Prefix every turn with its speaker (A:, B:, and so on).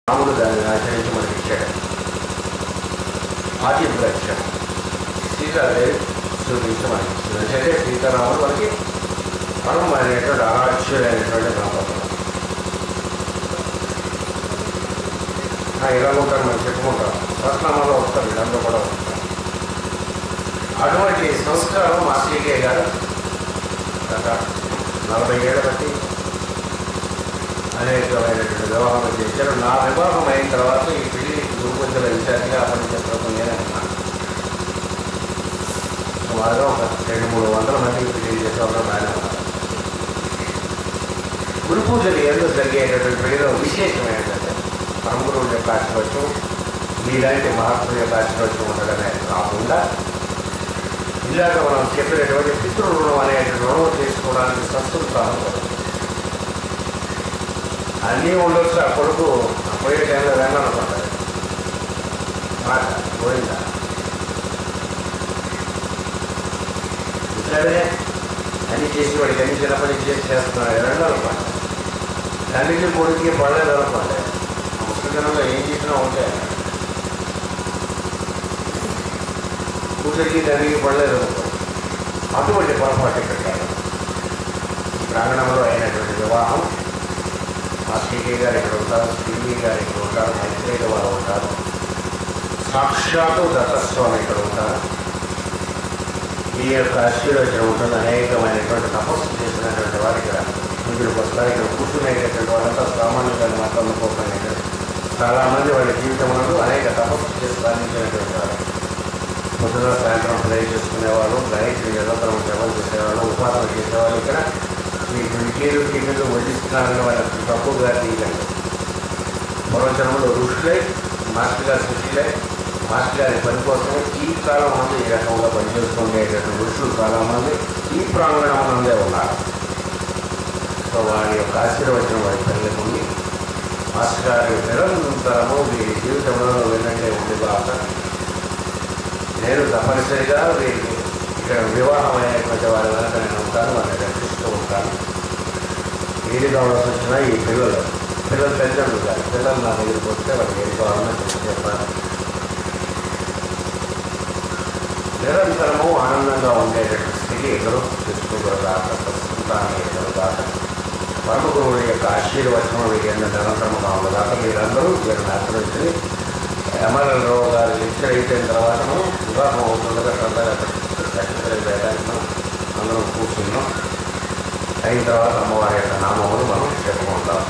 A: రాముడు దాన్ని ఆచరించి మనకి ఇచ్చాడు. ఆతిథ్యులు ఇచ్చాడు. సీతాదేవి చూపించి మనకి ఇచ్చింది. అంటే సీతారాముడు మనకి పరమైనటువంటి ఆరాధ్యుడైనటువంటి గణపతులు. ఇలా ఉంటారు మనం చెప్పుకుంటాం. రత్నామాలో వస్తారు, వీళ్ళందరూ కూడా వస్తారు. అటువంటి సంస్కారం మా శ్రీకే గారు గత 40 ఏళ్ళ బట్టి అనేకమైనటువంటి వివాహాలు చేశారు. నా వివాహం అయిన తర్వాత ఈ పెళ్లి గురుపంచుల విచారంగా పనిచేస్తున్న నేనే ఉన్నాను. సుమారుగా ఒక 200-300 మందికి పెళ్లి చేసే వాళ్ళు బాగానే ఉన్నారు. గురు పూజలు ఎందుకు జరిగేటటువంటి పెళ్లిలో విశేషం ఏంటంటే పరమగురువుల యొక్క ఆశీర్వచనం, మీలాంటి మహాత్ముల యొక్క ఆశీర్వచనం ఉండడమే కాకుండా ఇలాగ మనం చెప్పినటువంటి పితృ అనేటువంటి రుణం చేసుకోవడానికి సంస్కృతాలు అన్నీ ఉండొచ్చు. ఆ కొడుకు పోయే టైంలో వెళ్ళాలనుకుంటారు మాట పోయిందా ఇట్లాగే అన్నీ చేసి వాడికి అన్ని చిన్నప్పటి నుంచి చేస్తున్నాడు వెళ్ళాలనుకోండి. తండ్రికి కొడుకుకి పడలేదు అనుకోండి. ముస్లింలో ఏం చేసినా ఉంటాయి. కూతురికి తండ్రికి పడలేదు అనుకోండి. అటువంటి పొరపాటు ఇక్కడ కాదు. ప్రాంగణంలో అయినటువంటి వివాహం మా శ్రీకే గారు ఇక్కడ ఉంటారు, శ్రీవి గారు ఇక్కడ ఉంటారు, మైత్రేయుల వారు ఉంటారు, సాక్షాత్తు దత్తస్వామి ఇక్కడ ఉంటారు. ఈ యొక్క ఆశీర్వచనం ఉంటుంది. అనేకమైనటువంటి తపస్సు చేసినటువంటి వారు ఇక్కడ ఇక్కడికి వస్తారు. ఇక్కడ కూర్చునేటటువంటి వాళ్ళంతా సామాన్యులు మాత్రం అనుకోకుండా చాలామంది వాళ్ళ జీవితంలో అనేక తపస్సు చేసి సాధించినటువంటి వారు. పొద్దున సాయంత్రం ప్రే చేసుకునేవాళ్ళు, గాయత్రి నిరంతరం జపం చేసేవాళ్ళు, ఉపాసన చేసేవాళ్ళు. ఇక్కడ మీకు వికీలు టీవీలు వడ్డిస్తున్నారని వాళ్ళకి తప్పుగా తీయకండి. పూర్వజన్మలో ఋషులై మాస్టర్ గారి సృష్టిలై మాస్టర్ గారి పని కోసమే ఈ కాలం మంది ఈ రకంగా పనిచేస్తుండేటటువంటి ఋషులు చాలామంది ఈ ప్రాంగణం నుండే ఉన్నారు. సో వారి యొక్క ఆశీర్వచనం వారి పిల్లలకు ఉంది. మాస్టర్ గారి నిరంతరము వీరి జీవితంలో వినంటే ఉంది కాక నేను తప్పనిసరిగా వీరికి ఇక్కడ వివాహం అయినటువంటి వారి వెనక నేను ఉంటాను, వారిని రక్షిస్తూ ఉంటాను. ఏది కావాల్సి వచ్చినా ఈ పిల్లలు తల్లిదండ్రులు కాదు, పిల్లలు నా దగ్గరికి వస్తే వాళ్ళకి ఏది కావాలన్నా చెప్పాను. నిరంతరము ఆనందంగా ఉండేటటువంటి స్థితి ఎదురు తెచ్చుకోగలగాక, ప్రస్తుతాన్ని ఎదురుగాక, పరమ గురువుల యొక్క ఆశీర్వచనం వీరి నిరంతరముగా ఉండగాక. మీరందరూ వీరిని ఆశ్రయించి ఎమ్మెల్యేరావు గారు లెక్చర్ అయిపోయిన తర్వాత వివాహం అవుతుండగా సర్టిఫికేట్ వేయడానికి మనం అందరం కూర్చున్నాం. అయిన తర్వాత అమ్మవారి యొక్క నామములు మనం చెప్పుకుంటాం.